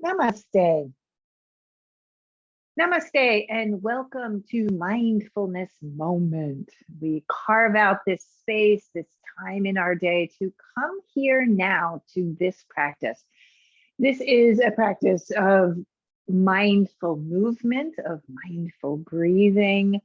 Namaste. Namaste and welcome to Mindfulness Moment. We carve out this space, this time in our day to come here now to this practice. This is a practice of mindful movement, of mindful breathing,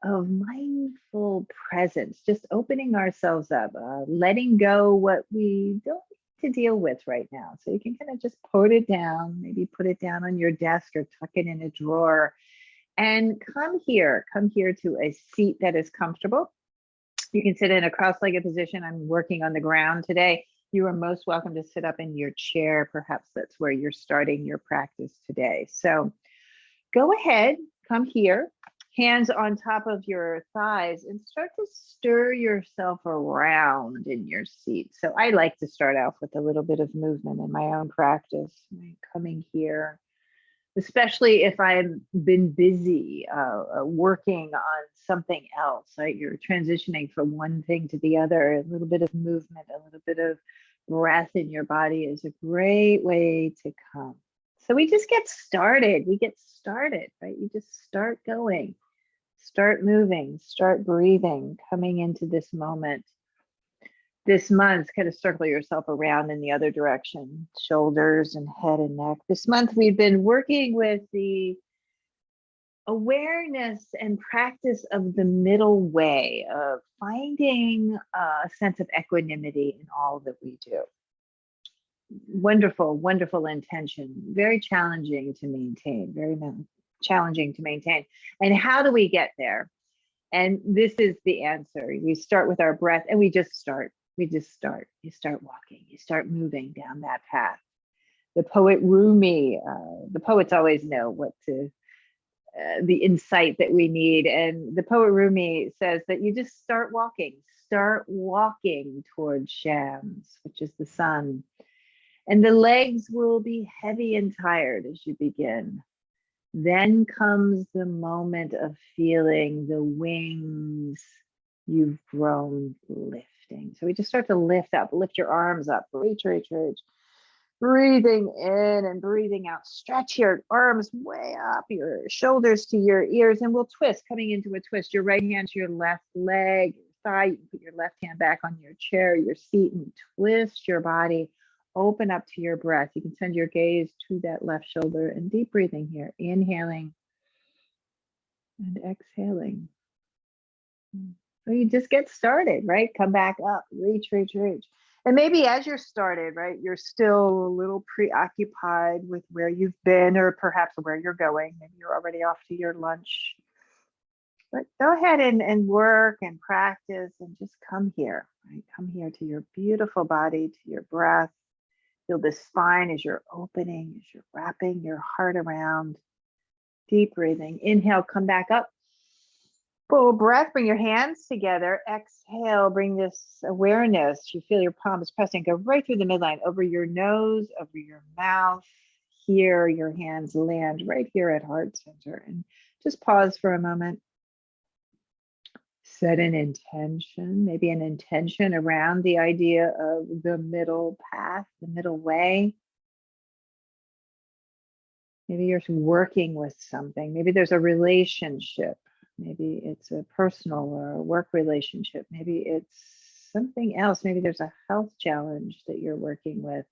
of mindful presence, just opening ourselves up, letting go what we don't need to deal with right now. So you can kind of just put it down, maybe put it down on your desk or tuck it in a drawer and come here to a seat that is comfortable. You can sit in a cross-legged position. I'm working on the ground today. You are most welcome to sit up in your chair. Perhaps that's where you're starting your practice today. So go ahead, come here, hands on top of your thighs, and start to stir yourself around in your seat. So I like to start off with a little bit of movement in my own practice, coming here, especially if I've been busy working on something else, right? You're transitioning from one thing to the other. A little bit of movement, a little bit of breath in your body is a great way to come. So we just get started. We get started, right? You just start going, start moving, start breathing, coming into this moment. This month, kind of circle yourself around in the other direction, shoulders and head and neck. This month, we've been working with the awareness and practice of the middle way of finding a sense of equanimity in all that we do. Wonderful, wonderful intention, very challenging to maintain, challenging to maintain. And how do we get there? And this is the answer. We start with our breath and we just start. You start walking, you start moving down that path. The poet Rumi, the poets always know the insight that we need. And the poet Rumi says that you just start walking towards Shams, which is the sun. And the legs will be heavy and tired as you begin. Then comes the moment of feeling the wings you've grown lifting. So we just start to lift up, lift your arms up, reach. Breathing in and breathing out. Stretch your arms way up, your shoulders to your ears, and we'll twist, coming into a twist. Your right hand to your left leg, your thigh. You can put your left hand back on your chair, your seat, and twist your body. Open up to your breath. You can send your gaze to that left shoulder and deep breathing here. Inhaling and exhaling. So you just get started, right? Come back up, reach. And maybe as you're started, right, you're still a little preoccupied with where you've been or perhaps where you're going. Maybe you're already off to your lunch. But go ahead and work and practice and just come here, right? Come here to your beautiful body, to your breath. Feel the spine as you're opening, as you're wrapping your heart around. Deep breathing. Inhale, come back up. Full breath, bring your hands together. Exhale, bring this awareness. You feel your palms pressing, go right through the midline, over your nose, over your mouth. Here, your hands land right here at heart center. And just pause for a moment. Set an intention, maybe an intention around the idea of the middle path, the middle way. Maybe you're working with something. Maybe there's a relationship. Maybe it's a personal or a work relationship. Maybe it's something else. Maybe there's a health challenge that you're working with.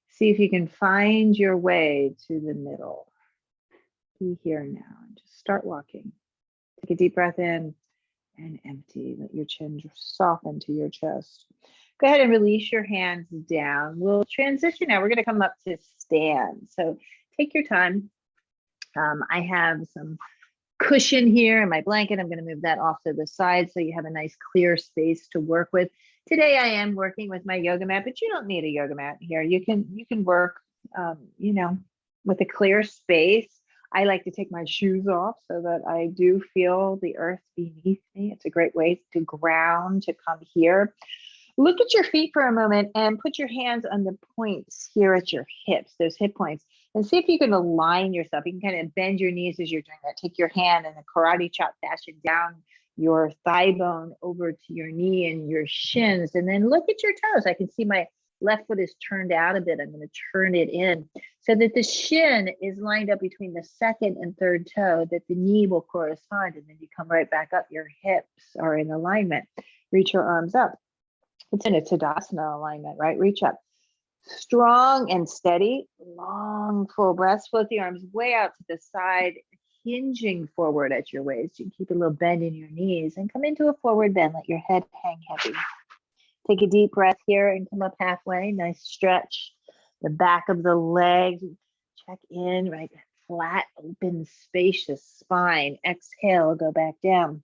See if you can find your way to the middle. Be here now and just start walking. Take a deep breath in and empty. Let your chin soften to your chest. Go ahead and release your hands down. We'll transition now. We're going to come up to stand. So take your time. I have some cushion here in my blanket. I'm going to move that off to the side so you have a nice clear space to work with. Today I am working with my yoga mat, but you don't need a yoga mat here. You can work, with a clear space. I like to take my shoes off so that I do feel the earth beneath me. It's a great way to ground, to come here. Look at your feet for a moment and put your hands on the points here at your hips, those hip points, and see if you can align yourself. You can kind of bend your knees as you're doing that. Take your hand in a karate chop fashion down your thigh bone over to your knee and your shins, and then look at your toes. I can see my Left foot is turned out a bit. I'm going to turn it in so that the shin is lined up between the second and third toe, that the knee will correspond. And then you come right back up. Your hips are in alignment. Reach your arms up. It's in a Tadasana alignment, right? Reach up. Strong and steady. Long, full breaths. Float the arms way out to the side, hinging forward at your waist. You can keep a little bend in your knees and come into a forward bend. Let your head hang heavy. Take a deep breath here and come up halfway. Nice stretch. The back of the legs. Check in, right? Flat, open, spacious spine. Exhale, go back down.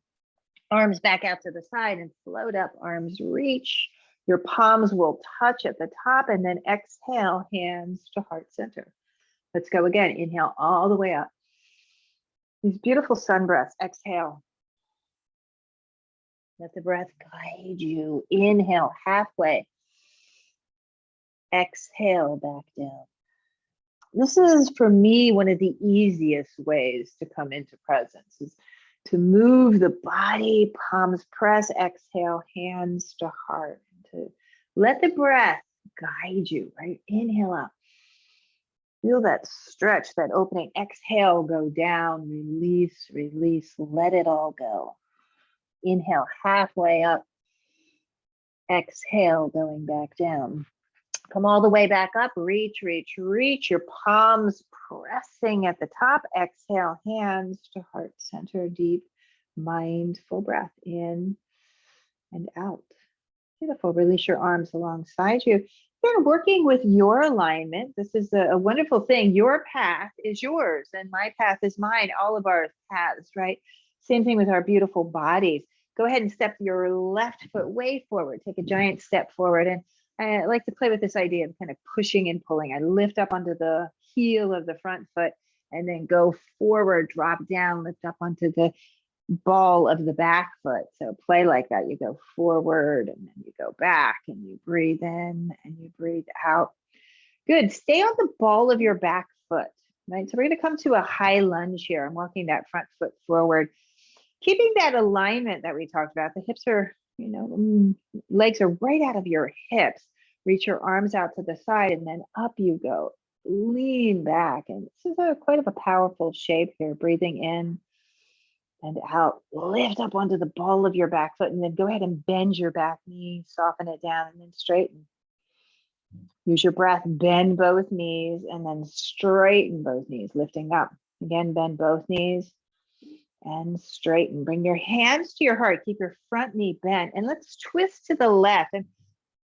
Arms back out to the side and float up. Arms reach. Your palms will touch at the top, and then exhale, hands to heart center. Let's go again. Inhale all the way up. These beautiful sun breaths. Exhale. Let the breath guide you. Inhale halfway. Exhale back down. This is, for me, one of the easiest ways to come into presence, is to move the body, palms press, exhale, hands to heart. To let the breath guide you, right? Inhale up. Feel that stretch, that opening. Exhale, go down, release, release, let it all go. Inhale, halfway up. Exhale, going back down. Come all the way back up. Reach, reach, reach. Your palms pressing at the top. Exhale, hands to heart center. Deep, mindful breath in and out. Beautiful. Release your arms alongside you. You're working with your alignment. This is a wonderful thing. Your path is yours and my path is mine. All of our paths, right? Same thing with our beautiful bodies. Go ahead and step your left foot way forward. Take a giant step forward. And I like to play with this idea of kind of pushing and pulling. I lift up onto the heel of the front foot and then go forward, drop down, lift up onto the ball of the back foot. So play like that. You go forward and then you go back and you breathe in and you breathe out. Good. Stay on the ball of your back foot, right? So we're going to come to a high lunge here. I'm walking that front foot forward, keeping that alignment that we talked about. The hips are, legs are right out of your hips. Reach your arms out to the side and then up you go. Lean back. And this is quite of a powerful shape here. Breathing in and out. Lift up onto the ball of your back foot and then go ahead and bend your back knee, soften it down and then straighten. Use your breath, bend both knees and then straighten both knees, lifting up. Again, bend both knees and straighten. Bring your hands to your heart. Keep your front knee bent and let's twist to the left and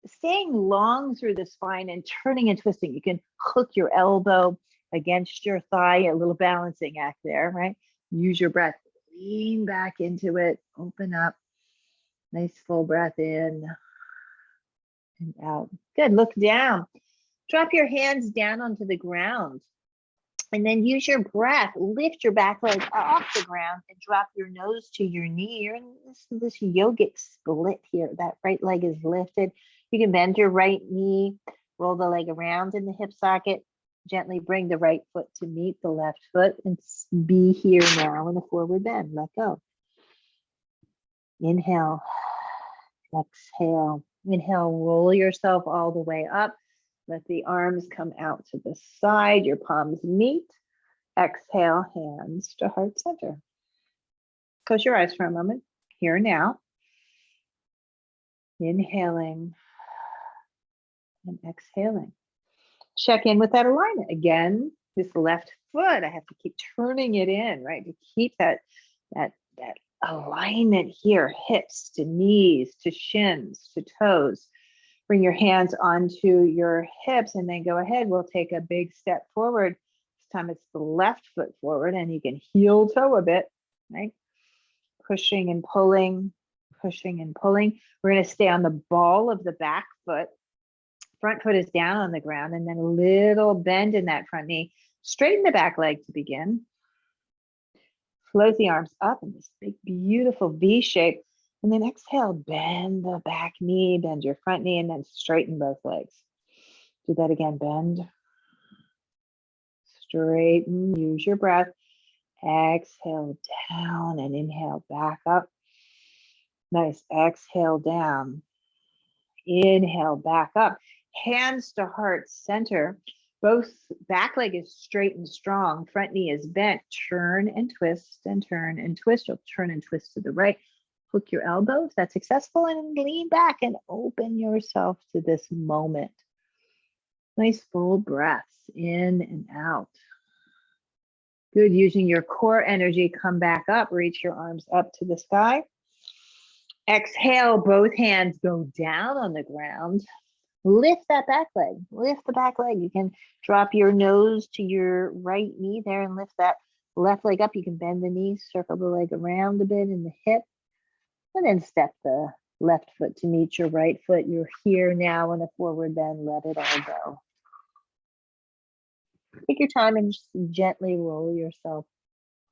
staying long through the spine and turning and twisting. You can hook your elbow against your thigh, a little balancing act there, right? Use your breath. Lean back into it. Open up. Nice full breath in and out. Good. Look down. Drop your hands down onto the ground. And then use your breath. Lift your back leg off the ground and drop your nose to your knee. You're in this yogic split here. That right leg is lifted. You can bend your right knee, roll the leg around in the hip socket. Gently bring the right foot to meet the left foot and be here now in a forward bend. Let go. Inhale. Exhale. Inhale, roll yourself all the way up. Let the arms come out to the side. Your palms meet. Exhale, hands to heart center. Close your eyes for a moment. Here now. Inhaling and exhaling. Check in with that alignment. Again, this left foot, I have to keep turning it in, right? To keep that alignment here, hips to knees, to shins, to toes. Bring your hands onto your hips and then go ahead. We'll take a big step forward. This time it's the left foot forward and you can heel toe a bit, right? Pushing and pulling, pushing and pulling. We're going to stay on the ball of the back foot. Front foot is down on the ground and then a little bend in that front knee. Straighten the back leg to begin. Float the arms up in this big, beautiful V shape. And then exhale, bend the back knee, bend your front knee, and then straighten both legs. Do that again, bend. Straighten, use your breath. Exhale down and inhale back up. Nice, exhale down. Inhale back up. Hands to heart center. Both back leg is straight and strong. Front knee is bent. Turn and twist and turn and twist. You'll turn and twist to the right. Hook your elbow if that's successful and lean back and open yourself to this moment. Nice full breaths in and out. Good. Using your core energy, come back up. Reach your arms up to the sky. Exhale, both hands go down on the ground. Lift that back leg. Lift the back leg. You can drop your nose to your right knee there and lift that left leg up. You can bend the knees, circle the leg around a bit in the hip, and then step the left foot to meet your right foot. You're here now in a forward bend. Let it all go. Take your time and just gently roll yourself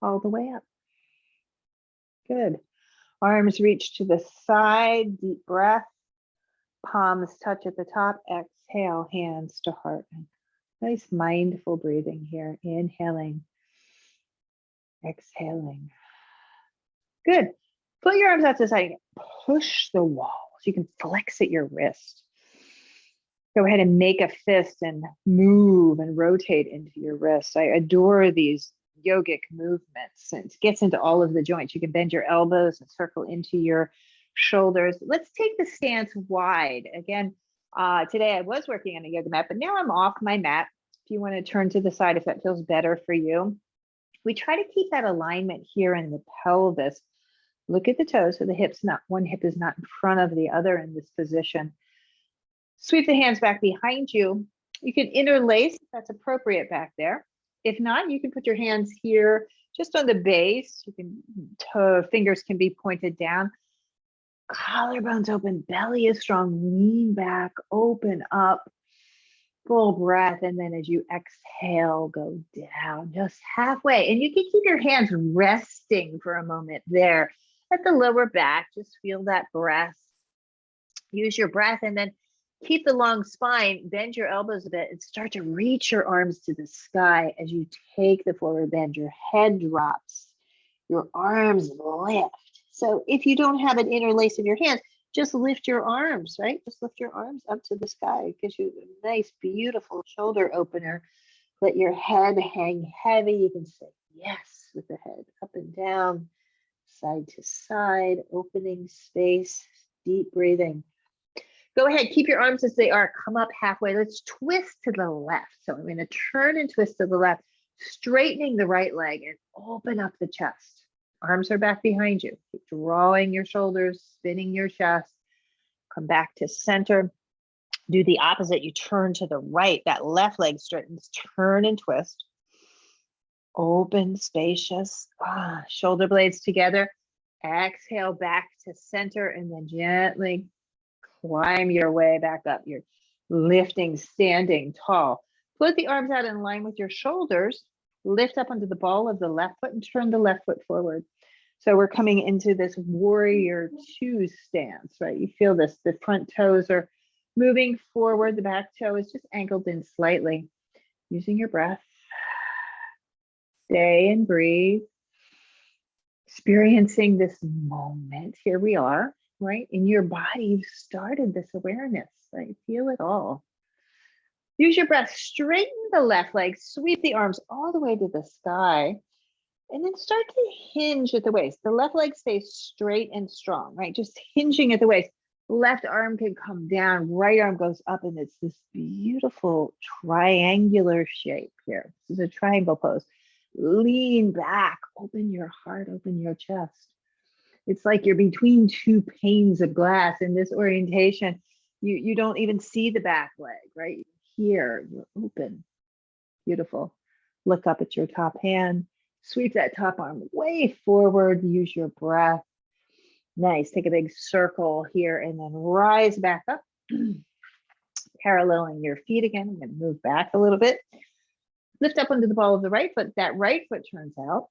all the way up. Good. Arms reach to the side. Deep breath. Palms touch at the top. Exhale, hands to heart. Nice mindful breathing here. Inhaling. Exhaling. Good. Put your arms out to the side. Push the wall so you can flex at your wrist. Go ahead and make a fist and move and rotate into your wrist. I adore these yogic movements. It gets into all of the joints. You can bend your elbows and circle into your shoulders. Let's take the stance wide. Again, today I was working on a yoga mat, but now I'm off my mat. If you want to turn to the side, if that feels better for you. We try to keep that alignment here in the pelvis. Look at the toes, so the hips, not one hip is not in front of the other in this position. Sweep the hands back behind you. You can interlace if that's appropriate back there. If not, you can put your hands here just on the base. You can, fingers can be pointed down. Collarbones open, belly is strong, lean back, open up, full breath. And then as you exhale, go down just halfway. And you can keep your hands resting for a moment there at the lower back. Just feel that breath. Use your breath and then keep the long spine, bend your elbows a bit and start to reach your arms to the sky as you take the forward bend. Your head drops, your arms lift. So if you don't have an interlace of your hands, just lift your arms, right? Just lift your arms up to the sky. It gives you a nice, beautiful shoulder opener. Let your head hang heavy. You can say yes with the head up and down, side to side, opening space, deep breathing. Go ahead, keep your arms as they are. Come up halfway. Let's twist to the left. So I'm going to turn and twist to the left, straightening the right leg and open up the chest. Arms are back behind you. Keep drawing your shoulders, spinning your chest. Come back to center. Do the opposite. You turn to the right. That left leg straightens. Turn and twist. Open, spacious. Shoulder blades together. Exhale back to center and then gently climb your way back up. You're lifting, standing tall. Put the arms out in line with your shoulders. Lift up onto the ball of the left foot and turn the left foot forward. So we're coming into this warrior two stance, right? You feel this, the front toes are moving forward. The back toe is just angled in slightly. Using your breath. Stay and breathe. Experiencing this moment. Here we are, right? In your body, you've started this awareness, right? Feel it all. Use your breath, straighten the left leg, sweep the arms all the way to the sky, and then start to hinge at the waist. The left leg stays straight and strong, right? Just hinging at the waist. Left arm can come down, right arm goes up, and it's this beautiful triangular shape here. This is a triangle pose. Lean back, open your heart, open your chest. It's like you're between two panes of glass in this orientation. You don't even see the back leg, right? Here, you're open. Beautiful. Look up at your top hand. Sweep that top arm way forward. Use your breath. Nice. Take a big circle here and then rise back up. Paralleling your feet again. I'm going to move back a little bit. Lift up onto the ball of the right foot. That right foot turns out.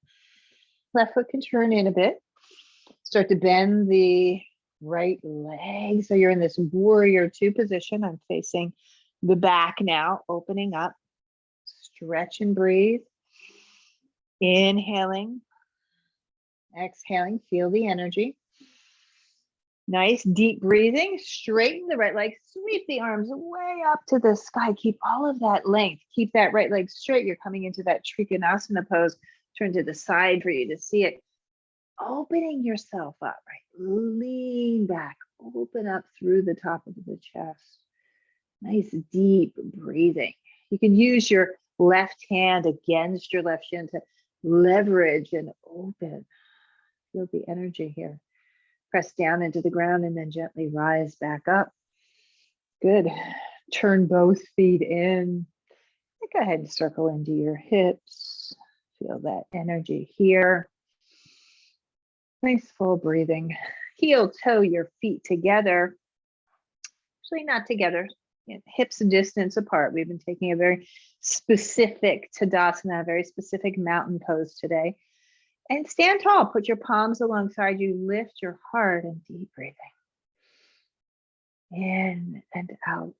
Left foot can turn in a bit. Start to bend the right leg. So you're in this warrior two position. I'm facing the back now, opening up. Stretch and breathe. Inhaling. Exhaling. Feel the energy. Nice deep breathing. Straighten the right leg. Sweep the arms way up to the sky. Keep all of that length. Keep that right leg straight. You're coming into that Trikonasana pose. Turn to the side for you to see it. Opening yourself up, right? Lean back. Open up through the top of the chest. Nice deep breathing. You can use your left hand against your left shin to leverage and open. Feel the energy here. Press down into the ground and then gently rise back up. Good. Turn both feet in. Go ahead and circle into your hips. Feel that energy here. Nice full breathing. Heel toe your feet together. Actually not together. Hips distance apart. We've been taking a very specific Tadasana, very specific mountain pose today. And stand tall. Put your palms alongside you. Lift your heart and deep breathing. In and out.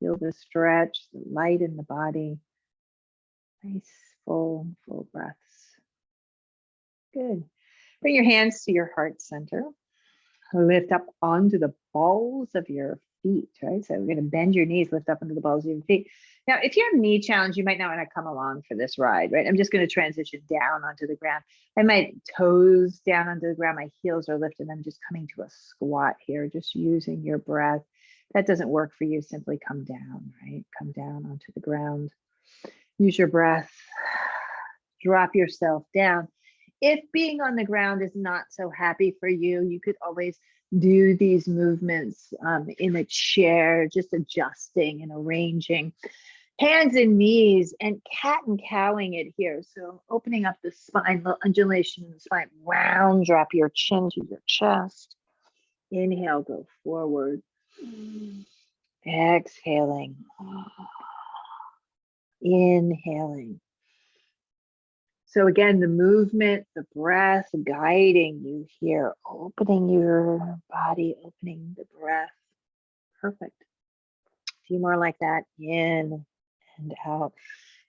Feel the stretch, the light in the body. Nice, full breaths. Good. Bring your hands to your heart center. Lift up onto the balls of your feet, right? So we're going to bend your knees, lift up into the balls of your feet. Now, if you have knee challenge, you might not want to come along for this ride, right? I'm just going to transition down onto the ground. I might toes down onto the ground. My heels are lifted. I'm just coming to a squat here, just using your breath. If that doesn't work for you, simply come down, right? Come down onto the ground. Use your breath. Drop yourself down. If being on the ground is not so happy for you, you could always do these movements in a chair, just adjusting and arranging. Hands and knees and cat and cowing it here. So opening up the spine, little undulation in the spine. Round, drop your chin to your chest. Inhale, go forward. Exhaling. Inhaling. So again, the movement, the breath guiding you here, opening your body, opening the breath. Perfect. A few more like that, in and out.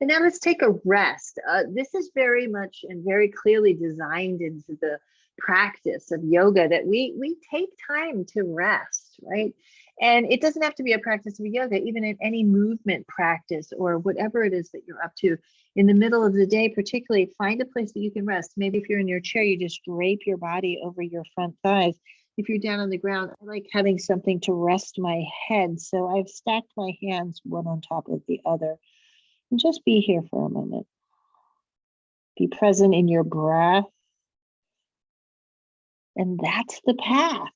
And now let's take a rest. This is very much and very clearly designed into the practice of yoga that we take time to rest, right? And it doesn't have to be a practice of yoga, even in any movement practice or whatever it is that you're up to. In the middle of the day, particularly, find a place that you can rest. Maybe if you're in your chair, you just drape your body over your front thighs. If you're down on the ground, I like having something to rest my head. So I've stacked my hands one on top of the other. And just be here for a moment. Be present in your breath. And that's the path.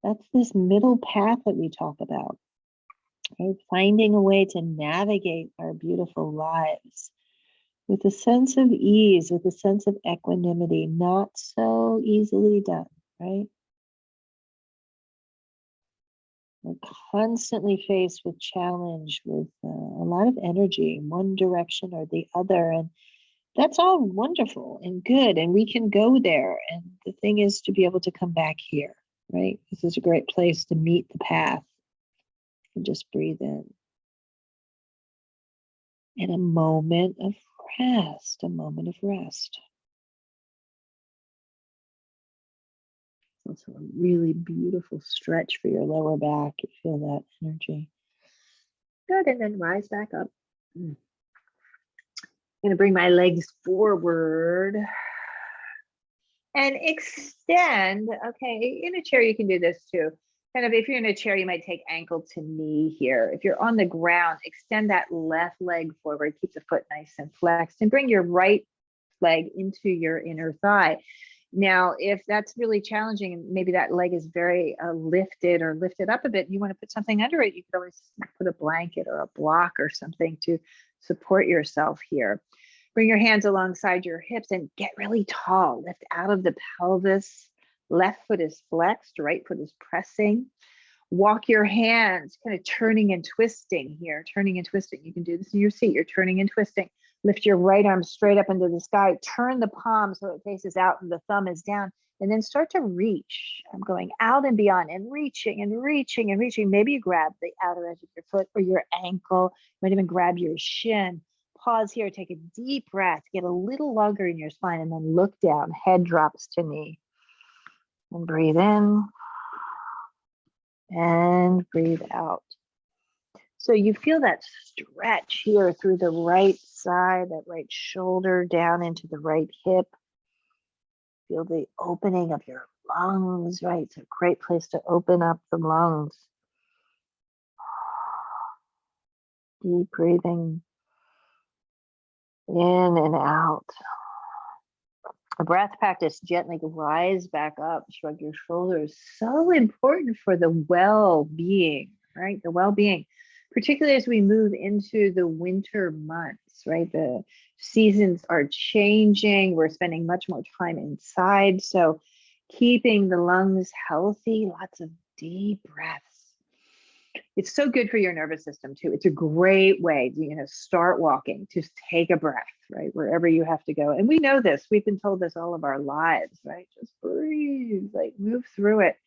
That's this middle path that we talk about. Okay? Finding a way to navigate our beautiful lives with a sense of ease, with a sense of equanimity, not so easily done, right? We're constantly faced with challenge, with a lot of energy in one direction or the other. And that's all wonderful and good. And we can go there. And the thing is to be able to come back here, right? This is a great place to meet the path. And just breathe in. And a moment of rest, a moment of rest. Also a really beautiful stretch for your lower back. You feel that energy. Good, and then rise back up. I'm going to bring my legs forward and extend. Okay, in a chair you can do this too. Kind of if you're in a chair, you might take ankle to knee here. If you're on the ground, extend that left leg forward. Keep the foot nice and flexed and bring your right leg into your inner thigh. Now, if that's really challenging and maybe that leg is very lifted or lifted up a bit, you want to put something under it, you could always put a blanket or a block or something to support yourself here. Bring your hands alongside your hips and get really tall. Lift out of the pelvis. Left foot is flexed, right foot is pressing. Walk your hands, kind of turning and twisting here, turning and twisting. You can do this in your seat. You're turning and twisting. Lift your right arm straight up into the sky. Turn the palm so it faces out and the thumb is down. And then start to reach. I'm going out and beyond and reaching and reaching and reaching. Maybe you grab the outer edge of your foot or your ankle. You might even grab your shin. Pause here. Take a deep breath. Get a little longer in your spine and then look down. Head drops to knee. And breathe in and breathe out. So you feel that stretch here through the right side, that right shoulder down into the right hip. Feel the opening of your lungs, right? It's a great place to open up the lungs. Deep breathing in and out. A breath practice, gently rise back up, shrug your shoulders. So important for the well-being, right? The well-being, particularly as we move into the winter months, right? The seasons are changing. We're spending much more time inside. So keeping the lungs healthy, lots of deep breaths. It's so good for your nervous system too. It's a great way to, start walking, just take a breath, right? Wherever you have to go. And we know this, we've been told this all of our lives, right? Just breathe, like move through it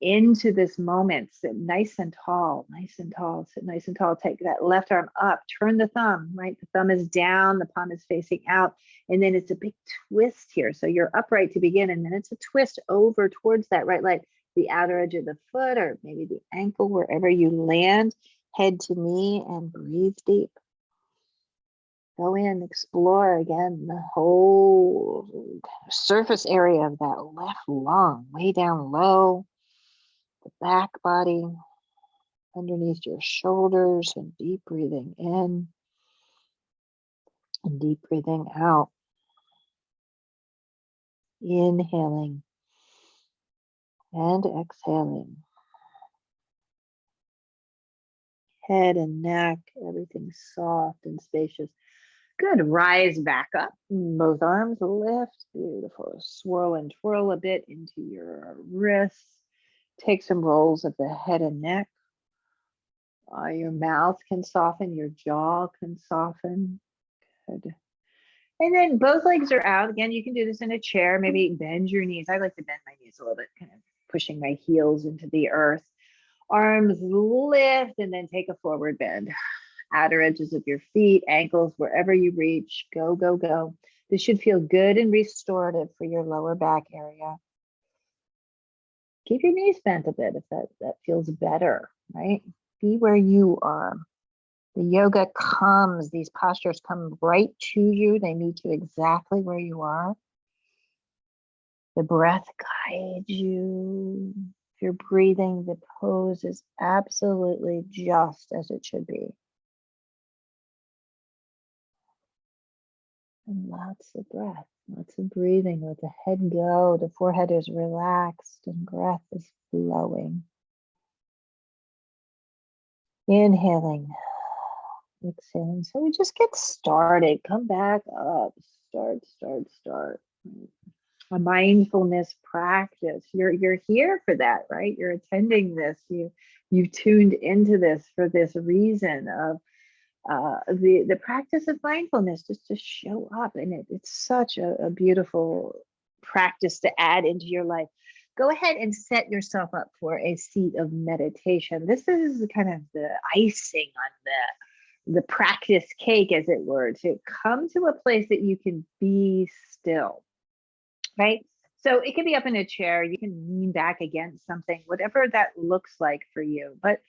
into this moment. Sit nice and tall, sit nice and tall. Take that left arm up, turn the thumb, right? The thumb is down, the palm is facing out. And then it's a big twist here. So you're upright to begin, and then it's a twist over towards that right leg, the outer edge of the foot, or maybe the ankle, wherever you land, head to knee, and breathe deep. Go in, explore again the whole surface area of that left lung, way down low, the back body, underneath your shoulders, and deep breathing in and deep breathing out. Inhaling and exhaling. Head and neck, everything soft and spacious. Good. Rise back up. Both arms lift. Beautiful. Swirl and twirl a bit into your wrists. Take some rolls of the head and neck. Your mouth can soften. Your jaw can soften. Good. And then both legs are out. Again, you can do this in a chair. Maybe bend your knees. I like to bend my knees a little bit, kind of pushing my heels into the earth. Arms lift and then take a forward bend. Outer edges of your feet, ankles, wherever you reach. Go, go, go. This should feel good and restorative for your lower back area. Keep your knees bent a bit if that feels better, right? Be where you are. The yoga comes, these postures come right to you. They meet you exactly where you are. The breath guides you. If you're breathing, the pose is absolutely just as it should be. And lots of breath, lots of breathing. Let the head go. The forehead is relaxed and breath is flowing. Inhaling, exhaling. So we just get started. Come back up. Start. A mindfulness practice. You're here for that, right? You're attending this. You've tuned into this for this reason of the practice of mindfulness, just to show up. And it's such a beautiful practice to add into your life. Go ahead and set yourself up for a seat of meditation. This is kind of the icing on the practice cake, as it were, to come to a place that you can be still, right? So it can be up in a chair. You can lean back against something, whatever that looks like for you. But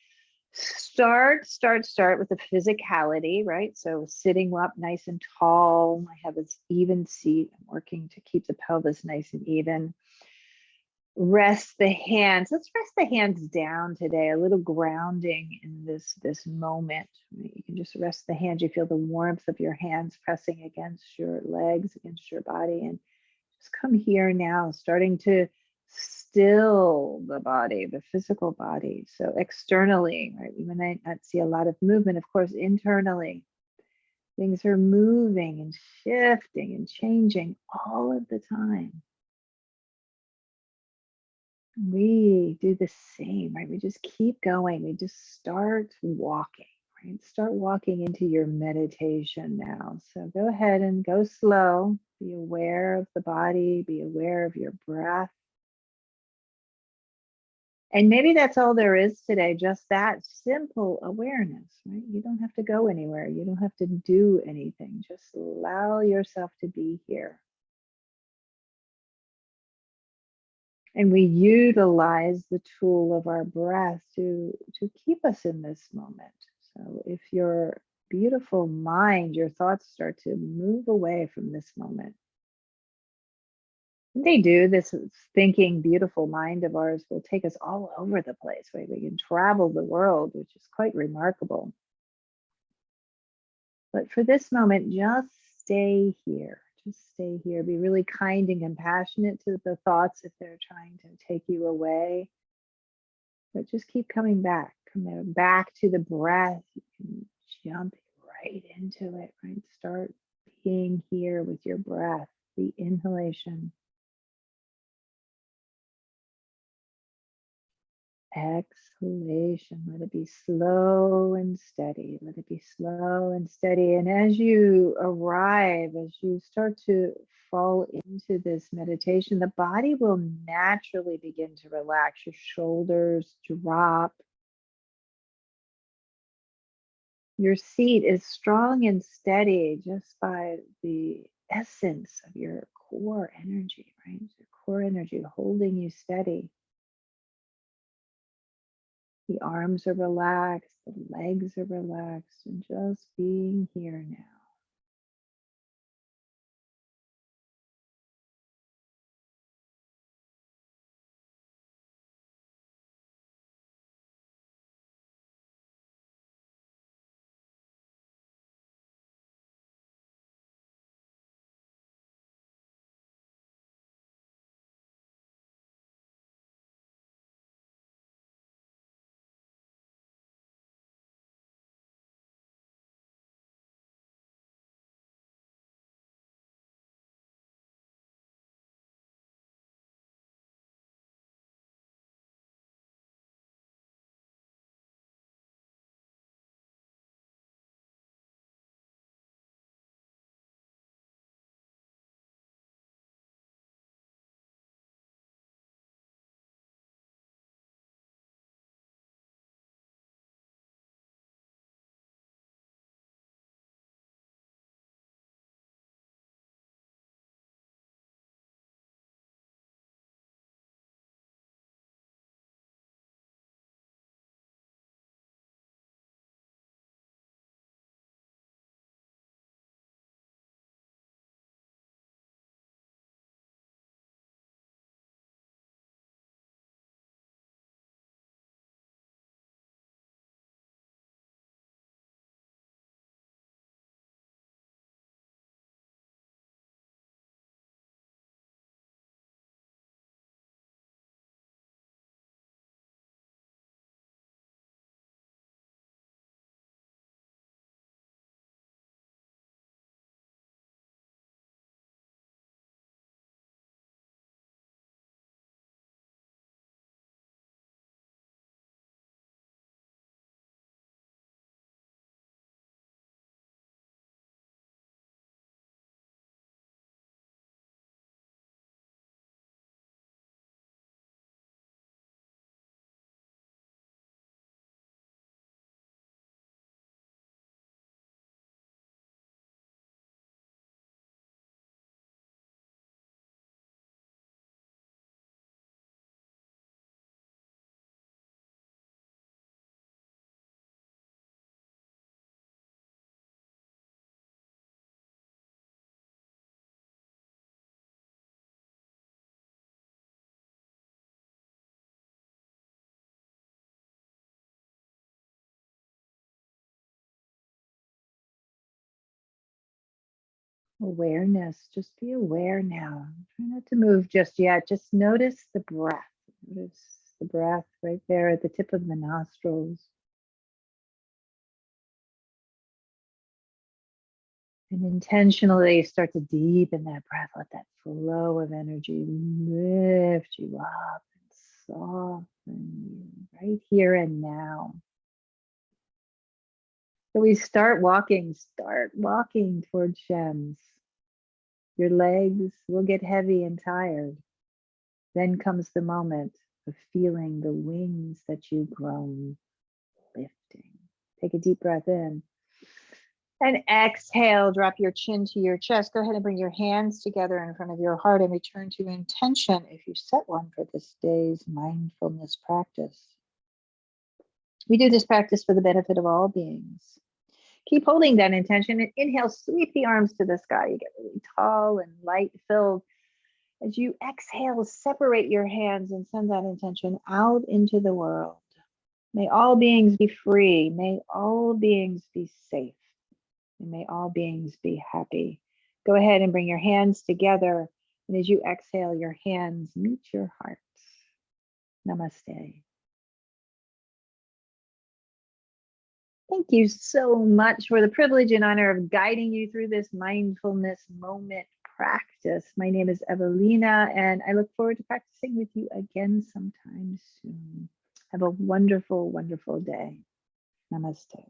start with the physicality, right? So sitting up nice and tall. I have this even seat. I'm working to keep the pelvis nice and even. Rest the hands. Let's rest the hands down today. A little grounding in this moment. You can just rest the hands. You feel the warmth of your hands pressing against your legs, against your body, and just come here now, starting to still the body, the physical body. So externally, right, we might not see a lot of movement. Of course, internally, things are moving and shifting and changing all of the time. We do the same, right? We just keep going. We just start walking, right? Start walking into your meditation now. So go ahead and go slow. Be aware of the body, be aware of your breath. And maybe that's all there is today, just that simple awareness, right? You don't have to go anywhere. You don't have to do anything. Just allow yourself to be here. And we utilize the tool of our breath to keep us in this moment. So if your beautiful mind, your thoughts start to move away from this moment, and they do, this thinking, beautiful mind of ours will take us all over the place, right? We can travel the world, which is quite remarkable. But for this moment, just stay here. Just stay here. Be really kind and compassionate to the thoughts if they're trying to take you away. But just keep coming back to the breath. You can jump right into it, right? Start being here with your breath, the inhalation, exhalation. Let it be slow and steady. Let it be slow and steady. And as you arrive, as you start to fall into this meditation, the body will naturally begin to relax. Your shoulders drop. Your seat is strong and steady just by the essence of your core energy, right? Your core energy holding you steady. The arms are relaxed, the legs are relaxed, and just being here now. Awareness, just be aware now. Try not to move just yet. Just notice the breath. Notice the breath right there at the tip of the nostrils. And intentionally start to deepen that breath. Let that flow of energy lift you up and soften you right here and now. So we start walking towards Shems. Your legs will get heavy and tired. Then comes the moment of feeling the wings that you've grown lifting. Take a deep breath in And exhale, drop your chin to your chest. Go ahead and bring your hands together in front of your heart and return to intention if you set one for this day's mindfulness practice. We do this practice for the benefit of all beings. Keep holding that intention and inhale, sweep the arms to the sky. You get really tall and light filled. As you exhale, separate your hands and send that intention out into the world. May all beings be free. May all beings be safe. And may all beings be happy. Go ahead and bring your hands together. And as you exhale, your hands meet your heart. Namaste. Thank you so much for the privilege and honor of guiding you through this mindfulness moment practice. My name is Evalena, and I look forward to practicing with you again sometime soon. Have a wonderful, wonderful day. Namaste.